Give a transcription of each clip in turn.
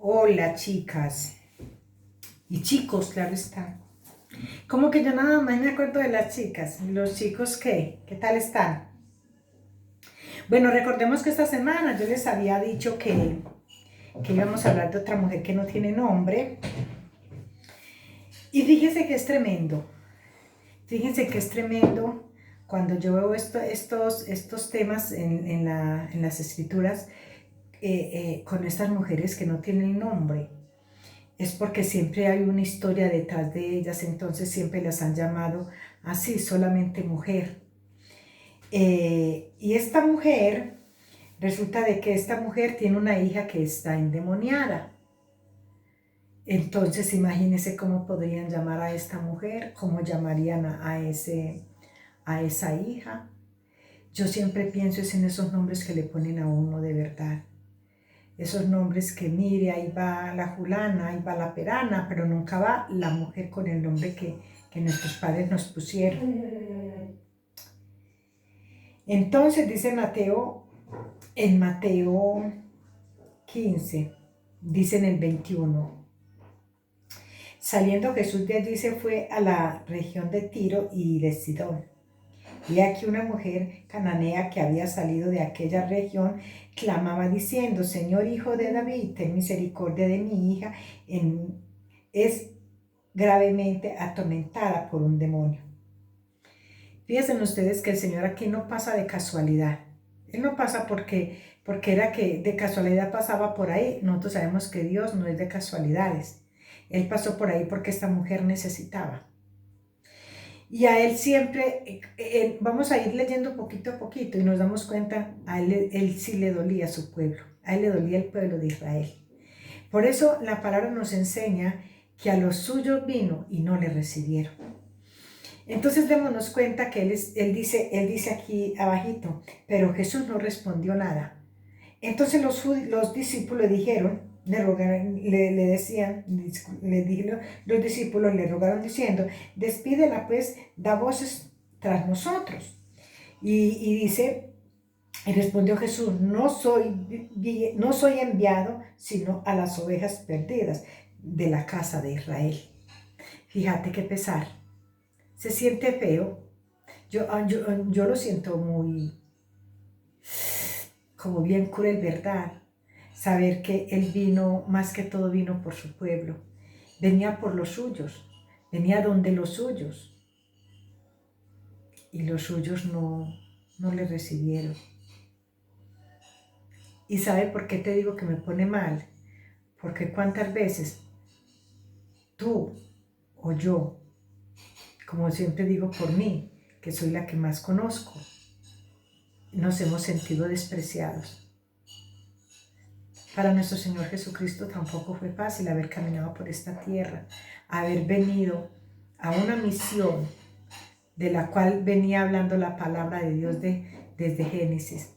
Hola chicas y chicos, claro está. Como que yo nada más me acuerdo de las chicas. ¿Los chicos qué? ¿Qué tal están? Bueno, recordemos que esta semana yo les había dicho que íbamos a hablar de otra mujer que no tiene nombre. Y fíjense que es tremendo. Fíjense que es tremendo cuando yo veo estos temas en las escrituras con estas mujeres que no tienen nombre. Es porque siempre hay una historia detrás de ellas, entonces siempre las han llamado así, solamente mujer. Y esta mujer, resulta de que esta mujer tiene una hija que está endemoniada. Entonces imagínense cómo podrían llamar a esta mujer, cómo llamarían a esa hija. Yo siempre pienso es en esos nombres que le ponen a uno de verdad. Esos nombres que mire, ahí va la fulana, ahí va la perana, pero nunca va la mujer con el nombre que nuestros padres nos pusieron. Entonces dice Mateo, en Mateo 15, dice en el 21, saliendo Jesús de allí se fue a la región de Tiro y de Sidón. Y aquí una mujer cananea que había salido de aquella región clamaba diciendo, Señor hijo de David, ten misericordia de mi hija, es gravemente atormentada por un demonio. Fíjense ustedes que el Señor aquí no pasa de casualidad. Él no pasa porque era que de casualidad pasaba por ahí. Nosotros sabemos que Dios no es de casualidades. Él pasó por ahí porque esta mujer necesitaba. Y a él siempre, vamos a ir leyendo poquito a poquito y nos damos cuenta, a él sí le dolía a su pueblo, a él le dolía el pueblo de Israel. Por eso la palabra nos enseña que a los suyos vino y no le recibieron. Entonces démonos cuenta que él dice aquí abajito, pero Jesús no respondió nada. Entonces los discípulos dijeron, los discípulos le rogaron diciendo, despídela pues, da voces tras nosotros. Y dice, y respondió Jesús, no soy enviado sino a las ovejas perdidas de la casa de Israel. Fíjate qué pesar. Se siente feo. Yo lo siento como bien cruel, ¿verdad? Saber que Él vino, más que todo vino por su pueblo. Venía por los suyos, venía donde los suyos. Y los suyos no le recibieron. ¿Y sabe por qué te digo que me pone mal? Porque cuántas veces tú o yo, como siempre digo por mí, que soy la que más conozco, nos hemos sentido despreciados. Para nuestro Señor Jesucristo tampoco fue fácil haber caminado por esta tierra, haber venido a una misión de la cual venía hablando la palabra de Dios desde Génesis,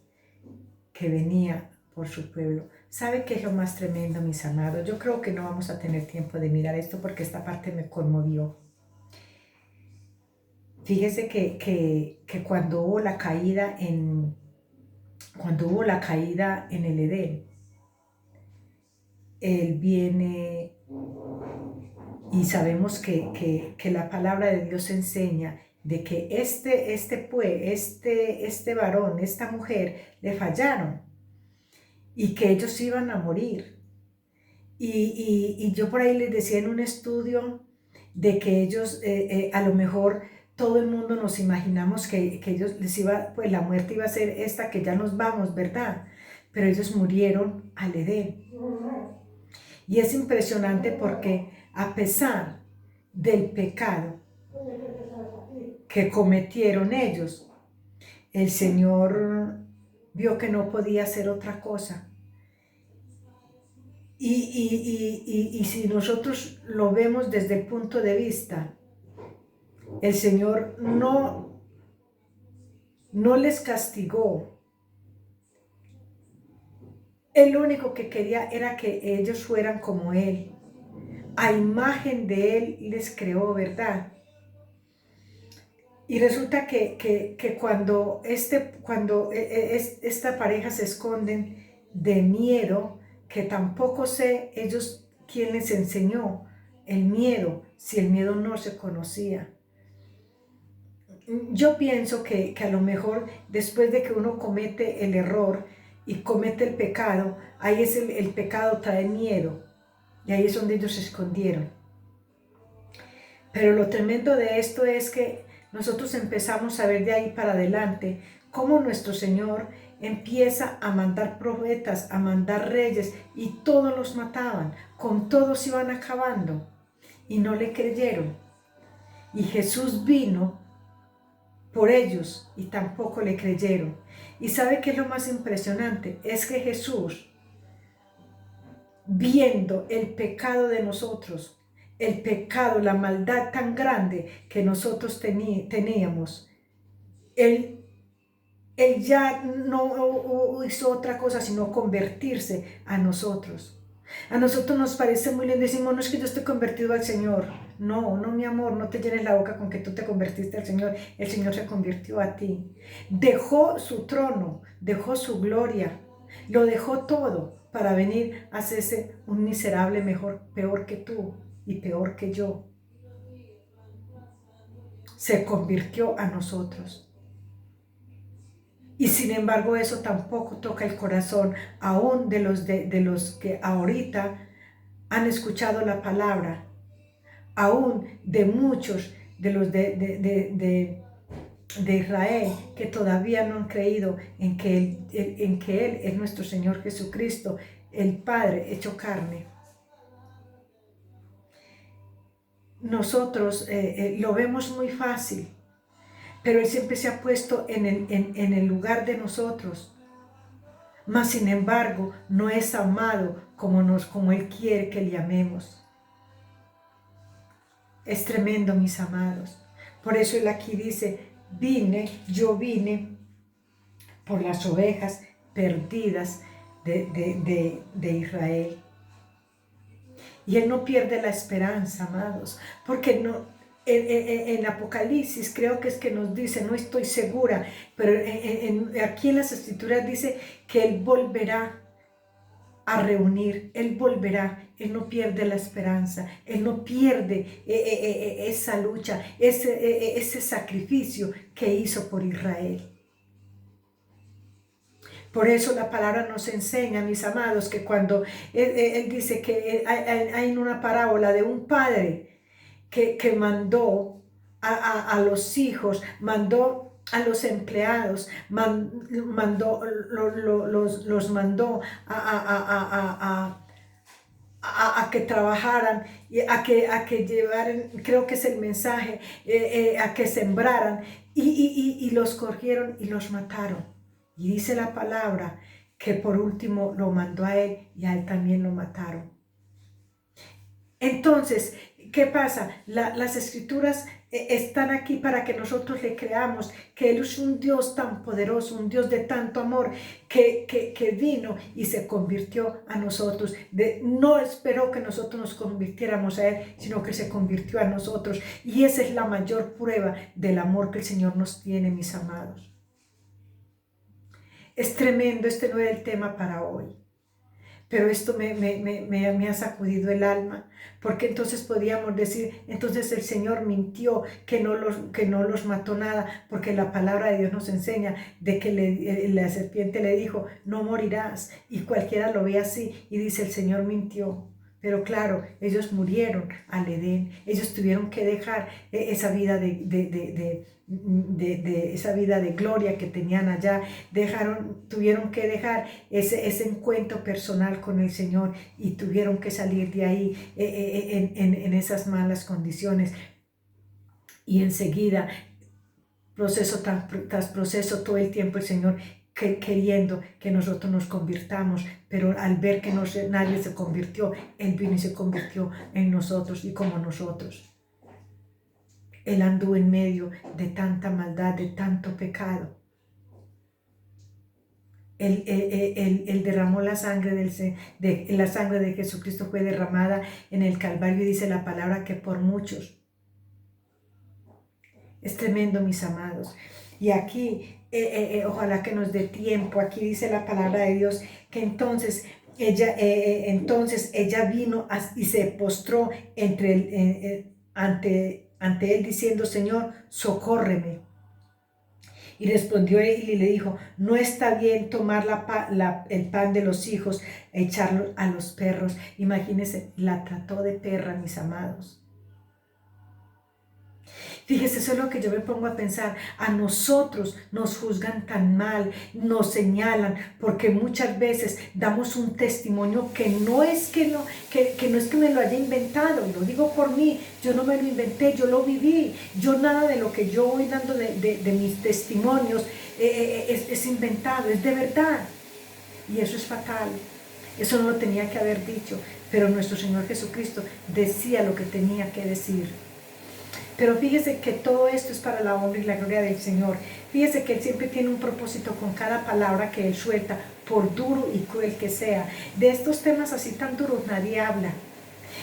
que venía por su pueblo. ¿Sabe qué es lo más tremendo, mis amados? Yo creo que no vamos a tener tiempo de mirar esto porque esta parte me conmovió. Fíjese que cuando hubo la caída en el Edén, Él viene y sabemos que la palabra de Dios enseña de que este varón, esta mujer, le fallaron y que ellos iban a morir. Y yo por ahí les decía en un estudio de que ellos, a lo mejor todo el mundo nos imaginamos que ellos pues la muerte iba a ser esta, que ya nos vamos, ¿verdad? Pero ellos murieron al Edén. Y es impresionante porque a pesar del pecado que cometieron ellos, el Señor vio que no podía hacer otra cosa. Y si nosotros lo vemos desde el punto de vista, el Señor no les castigó. El único que quería era que ellos fueran como Él. A imagen de Él les creó, ¿verdad? Y resulta que cuando esta pareja se esconden de miedo, que tampoco sé ellos quién les enseñó el miedo, si el miedo no se conocía. Yo pienso que a lo mejor después de que uno comete el error y comete el pecado, ahí es el pecado trae miedo, y ahí es donde ellos se escondieron. Pero lo tremendo de esto es que nosotros empezamos a ver de ahí para adelante cómo nuestro Señor empieza a mandar profetas, a mandar reyes, y todos los mataban, con todos iban acabando, y no le creyeron. Y Jesús vino por ellos y tampoco le creyeron. ¿Y sabe qué es lo más impresionante? Es que Jesús, viendo el pecado de nosotros, el pecado, la maldad tan grande que nosotros teníamos, Él ya no hizo otra cosa sino convertirse a nosotros. A nosotros nos parece muy lindo, decimos, no es que yo esté convertido al Señor. No, no, mi amor, no te llenes la boca con que tú te convertiste al Señor. El Señor se convirtió a ti. Dejó su trono, dejó su gloria, lo dejó todo para venir a hacerse un miserable peor que tú y peor que yo. Se convirtió a nosotros. Y sin embargo eso tampoco toca el corazón aún de los que ahorita han escuchado la palabra, aún de muchos de los de Israel que todavía no han creído en que Él es nuestro Señor Jesucristo, el Padre hecho carne. Nosotros lo vemos muy fácil, pero Él siempre se ha puesto en el lugar de nosotros. Mas sin embargo, no es amado como Él quiere que le amemos. Es tremendo, mis amados. Por eso Él aquí dice, yo vine por las ovejas perdidas de Israel. Y Él no pierde la esperanza, amados, porque no, en Apocalipsis creo que es que nos dice, no estoy segura, pero aquí en las Escrituras dice que Él volverá a reunir, Él volverá, Él no pierde la esperanza, Él no pierde esa lucha, ese sacrificio que hizo por Israel. Por eso la palabra nos enseña, mis amados, que cuando Él dice que hay una parábola de un padre que mandó a los hijos, mandó a los empleados, los mandó a que trabajaran, a que llevaran, creo que es el mensaje, a que sembraran, y los cogieron y los mataron. Y dice la palabra que por último lo mandó a él y a él también lo mataron. Entonces, ¿qué pasa? Las escrituras están aquí para que nosotros le creamos que Él es un Dios tan poderoso, un Dios de tanto amor, que vino y se convirtió a nosotros. No esperó que nosotros nos convirtiéramos a Él, sino que se convirtió a nosotros. Y esa es la mayor prueba del amor que el Señor nos tiene, mis amados. Es tremendo, este no era el tema para hoy. Pero esto me ha sacudido el alma, porque entonces podíamos decir, entonces el Señor mintió, que no los mató nada, porque la palabra de Dios nos enseña de que la serpiente le dijo, no morirás, y cualquiera lo ve así, y dice, el Señor mintió. Pero claro, ellos murieron al Edén, ellos tuvieron que dejar esa vida esa vida de gloria que tenían allá, tuvieron que dejar ese encuentro personal con el Señor y tuvieron que salir de ahí en esas malas condiciones. Y enseguida, proceso tras proceso, todo el tiempo el Señor queriendo que nosotros nos convirtamos, pero al ver que nadie se convirtió, Él vino y se convirtió en nosotros y como nosotros. Él anduvo en medio de tanta maldad, de tanto pecado. Él derramó la sangre la sangre de Jesucristo fue derramada en el Calvario, y dice la palabra que por muchos. Es tremendo, mis amados. Y aquí, ojalá que nos dé tiempo, aquí dice la palabra de Dios, que entonces Entonces ella vino y se postró ante él diciendo, Señor, socórreme. Y respondió él y le dijo, no está bien tomar el pan de los hijos e echarlo a los perros. Imagínense, la trató de perra, mis amados. Fíjese, eso es lo que yo me pongo a pensar. A nosotros nos juzgan tan mal, nos señalan, porque muchas veces damos un testimonio que no es que me lo haya inventado, lo digo por mí, yo no me lo inventé, yo lo viví. Yo nada de lo que yo voy dando de mis testimonios es inventado, es de verdad. Y eso es fatal. Eso no lo tenía que haber dicho, pero nuestro Señor Jesucristo decía lo que tenía que decir. Pero fíjese que todo esto es para la honra y la gloria del Señor. Fíjese que Él siempre tiene un propósito con cada palabra que Él suelta, por duro y cruel que sea. De estos temas así tan duros nadie habla.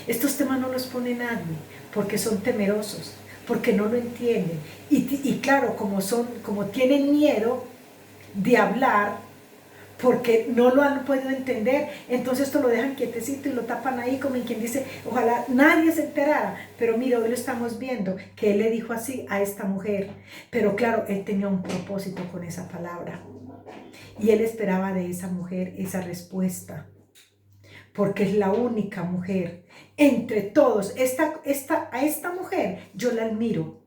Estos temas no los pone nadie, porque son temerosos, porque no lo entienden. Y claro, como tienen miedo de hablar, porque no lo han podido entender, entonces esto lo dejan quietecito y lo tapan ahí como en quien dice, ojalá nadie se enterara, pero mira, hoy lo estamos viendo, que él le dijo así a esta mujer, pero claro, él tenía un propósito con esa palabra, y él esperaba de esa mujer esa respuesta, porque es la única mujer, entre todos, a esta mujer yo la admiro,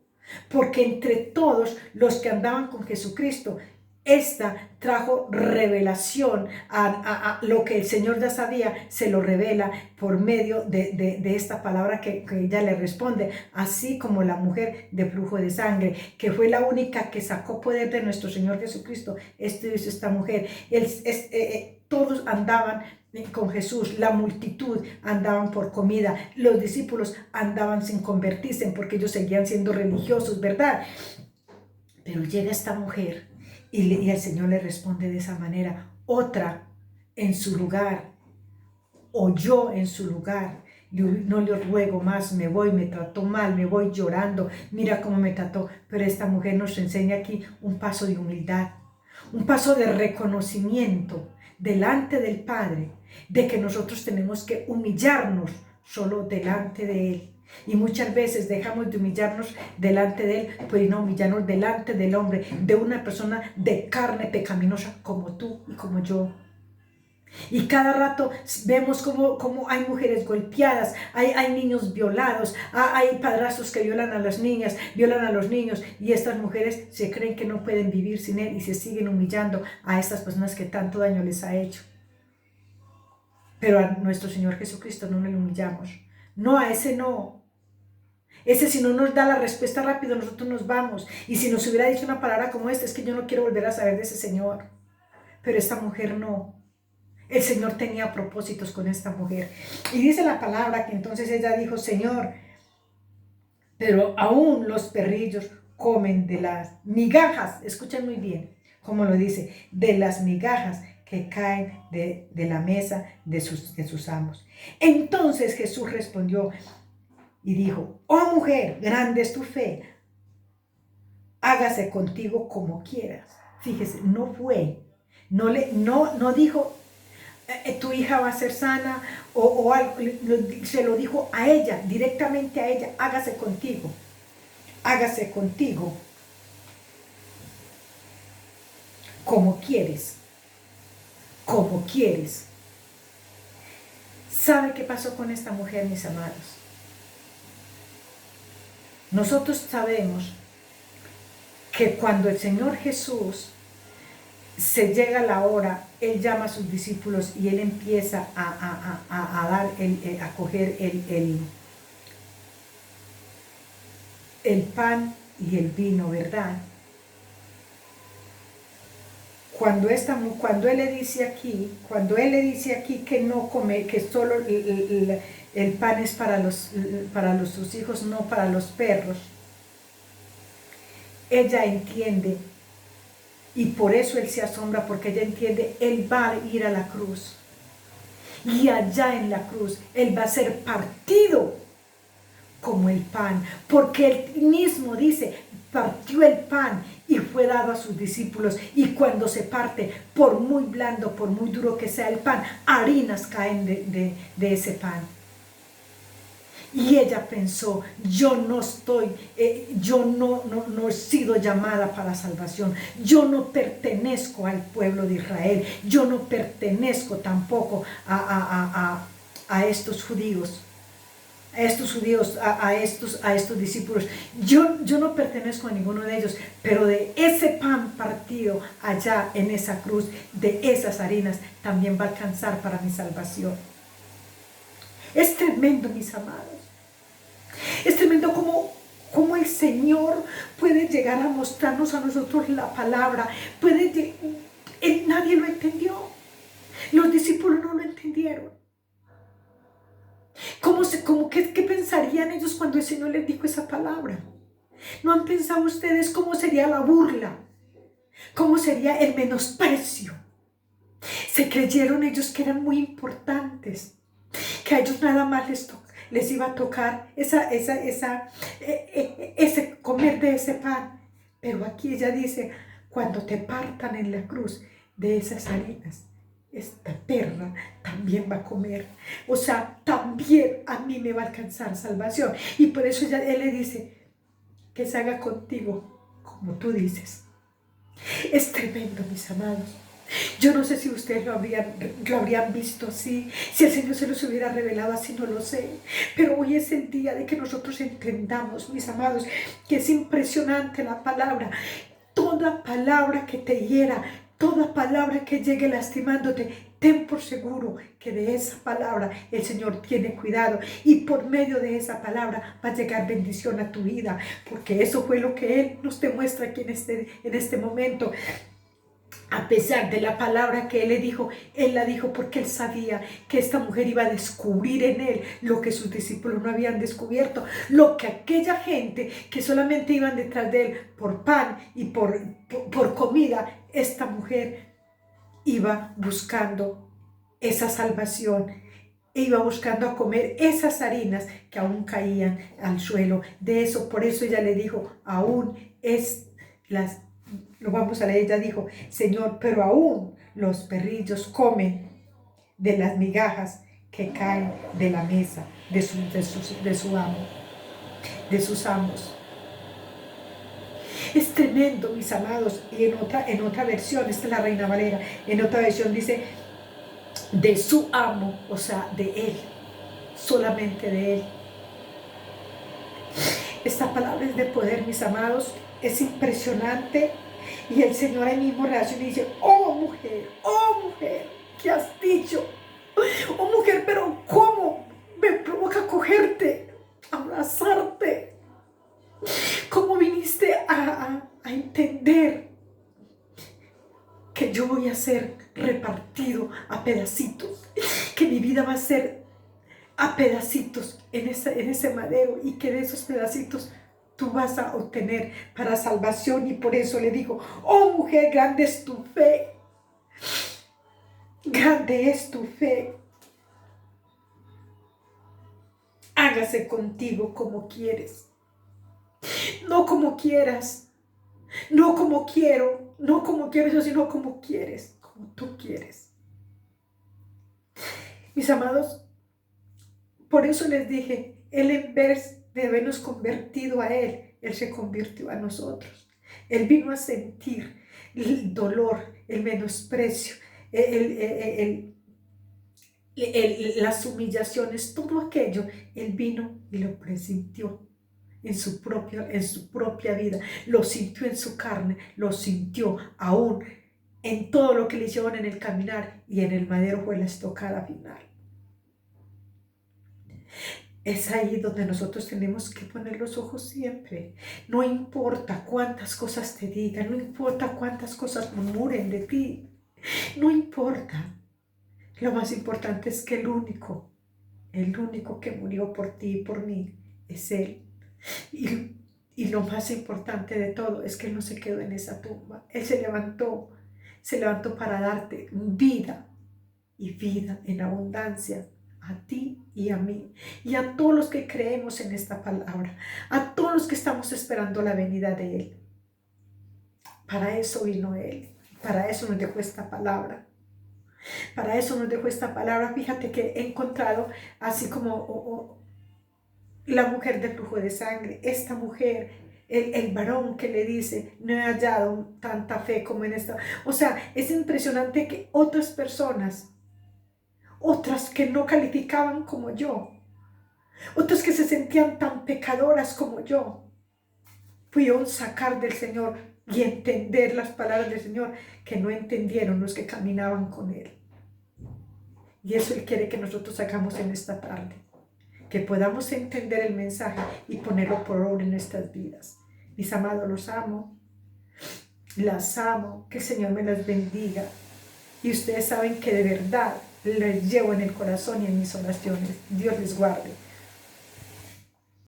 porque entre todos los que andaban con Jesucristo, esta trajo revelación a lo que el Señor ya sabía, se lo revela por medio de esta palabra que ella le responde, así como la mujer de flujo de sangre, que fue la única que sacó poder de nuestro Señor Jesucristo. Esto hizo esta mujer. Todos andaban con Jesús, la multitud andaban por comida, los discípulos andaban sin convertirse porque ellos seguían siendo religiosos, ¿verdad? Pero llega esta mujer y el Señor le responde de esa manera. Otra en su lugar, o yo en su lugar, no le ruego más, me voy, me trató mal, me voy llorando, mira cómo me trató. Pero esta mujer nos enseña aquí un paso de humildad, un paso de reconocimiento delante del Padre, de que nosotros tenemos que humillarnos solo delante de Él. Y muchas veces dejamos de humillarnos delante de Él, pues no humillarnos delante del hombre, de una persona de carne pecaminosa como tú y como yo. Y cada rato vemos como hay mujeres golpeadas, hay niños violados, hay padrastros que violan a las niñas, violan a los niños, y estas mujeres se creen que no pueden vivir sin Él y se siguen humillando a estas personas que tanto daño les ha hecho. Pero a nuestro Señor Jesucristo no le humillamos. No, a ese no. Ese si no nos da la respuesta rápido, nosotros nos vamos. Y si nos hubiera dicho una palabra como esta, es que yo no quiero volver a saber de ese Señor. Pero esta mujer no. El Señor tenía propósitos con esta mujer. Y dice la palabra que entonces ella dijo, Señor, pero aún los perrillos comen de las migajas. Escuchen muy bien cómo lo dice, de las migajas que caen de la mesa de sus amos. Entonces Jesús respondió y dijo, oh mujer, grande es tu fe, hágase contigo como quieras. Fíjese, no dijo, tu hija va a ser sana o algo, se lo dijo a ella, directamente a ella, hágase contigo como quieres. ¿Sabe qué pasó con esta mujer, mis amados? Nosotros sabemos que cuando el Señor Jesús se llega la hora, Él llama a sus discípulos y Él empieza a coger el pan y el vino, ¿verdad? Cuando Él le dice aquí que no come, que solo el pan es para sus hijos, no para los perros, ella entiende. Y por eso Él se asombra, porque ella entiende, Él va a ir a la cruz. Y allá en la cruz, Él va a ser partido como el pan. Porque Él mismo dice, partió el pan y fue dado a sus discípulos. Y cuando se parte, por muy blando, por muy duro que sea el pan, harinas caen de ese pan. Y ella pensó, yo no estoy, yo no he sido llamada para salvación, yo no pertenezco al pueblo de Israel, yo no pertenezco tampoco a estos judíos, a estos discípulos. Yo no pertenezco a ninguno de ellos, pero de ese pan partido allá en esa cruz, de esas harinas, también va a alcanzar para mi salvación. Es tremendo, mis amados. Es tremendo cómo el Señor puede llegar a mostrarnos a nosotros la palabra. Nadie lo entendió. Los discípulos no lo entendieron. ¿Qué pensarían ellos cuando el Señor les dijo esa palabra? ¿No han pensado ustedes cómo sería la burla? ¿Cómo sería el menosprecio? Se creyeron ellos que eran muy importantes, que a ellos nada más les iba a tocar ese comer de ese pan. Pero aquí ella dice, cuando te partan en la cruz de esas harinas, esta perra también va a comer. O sea, también a mí me va a alcanzar salvación. Y por eso él le dice, que se haga contigo como tú dices. Es tremendo, mis amados. Yo no sé si ustedes lo habrían visto así, si el Señor se los hubiera revelado así, no lo sé. Pero hoy es el día de que nosotros entendamos, mis amados, que es impresionante la palabra. Toda palabra que te hiera, toda palabra que llegue lastimándote, ten por seguro que de esa palabra el Señor tiene cuidado. Y por medio de esa palabra va a llegar bendición a tu vida. Porque eso fue lo que Él nos demuestra aquí en este momento. A pesar de la palabra que Él le dijo, Él la dijo porque Él sabía que esta mujer iba a descubrir en Él lo que sus discípulos no habían descubierto, lo que aquella gente que solamente iban detrás de Él por pan y por comida, esta mujer iba buscando esa salvación, iba buscando a comer esas harinas que aún caían al suelo. De eso, por eso ella le dijo, aún lo vamos a leer, ella dijo, Señor, pero aún los perrillos comen de las migajas que caen de la mesa de su amo, de sus amos. Es tremendo, mis amados. Y en otra versión, esta es la Reina Valera, en otra versión dice, de su amo, o sea, de él, solamente de él. Esta palabra es de poder, mis amados, es impresionante. Y el Señor ahí mismo reacciona y dice, oh mujer, ¿qué has dicho? Oh mujer, pero ¿cómo me provoca cogerte, abrazarte? ¿Cómo viniste a entender que yo voy a ser repartido a pedacitos? Que mi vida va a ser a pedacitos en ese madero y que de esos pedacitos tú vas a obtener para salvación. Y por eso le digo, oh mujer, grande es tu fe, grande es tu fe. Hágase contigo como quieres, no como quieras, no como quiero, no como quiero yo, sino como quieres, como tú quieres. Mis amados, por eso les dije, Él en vez de habernos convertido a Él se convirtió a nosotros. Él vino a sentir el dolor, el menosprecio, las humillaciones, todo aquello. Él vino y lo presintió en su propia vida. Lo sintió en su carne, lo sintió aún en todo lo que le hicieron en el caminar, y en el madero fue la estocada final. Es ahí donde nosotros tenemos que poner los ojos siempre. No importa cuántas cosas te digan, no importa cuántas cosas murmuren de ti, no importa. Lo más importante es que el único que murió por ti y por mí es Él. Y lo más importante de todo es que Él no se quedó en esa tumba. Él se levantó para darte vida, y vida en abundancia, a ti y a mí, y a todos los que creemos en esta palabra, a todos los que estamos esperando la venida de Él. Para eso vino Él. Para eso nos dejó esta palabra. Para eso nos dejó esta palabra. Fíjate que he encontrado así como la mujer del flujo de sangre, esta mujer, el varón que le dice, no he hallado tanta fe como en esta. O sea, es impresionante que otras personas, otras que no calificaban como yo, otras que se sentían tan pecadoras como yo, pudieron sacar del Señor y entender las palabras del Señor que no entendieron los que caminaban con Él. Y eso Él quiere que nosotros hagamos en esta tarde, que podamos entender el mensaje y ponerlo por obra en nuestras vidas. Mis amados, los amo, las amo, que el Señor me las bendiga. Y ustedes saben que de verdad les llevo en el corazón y en mis oraciones. Dios les guarde.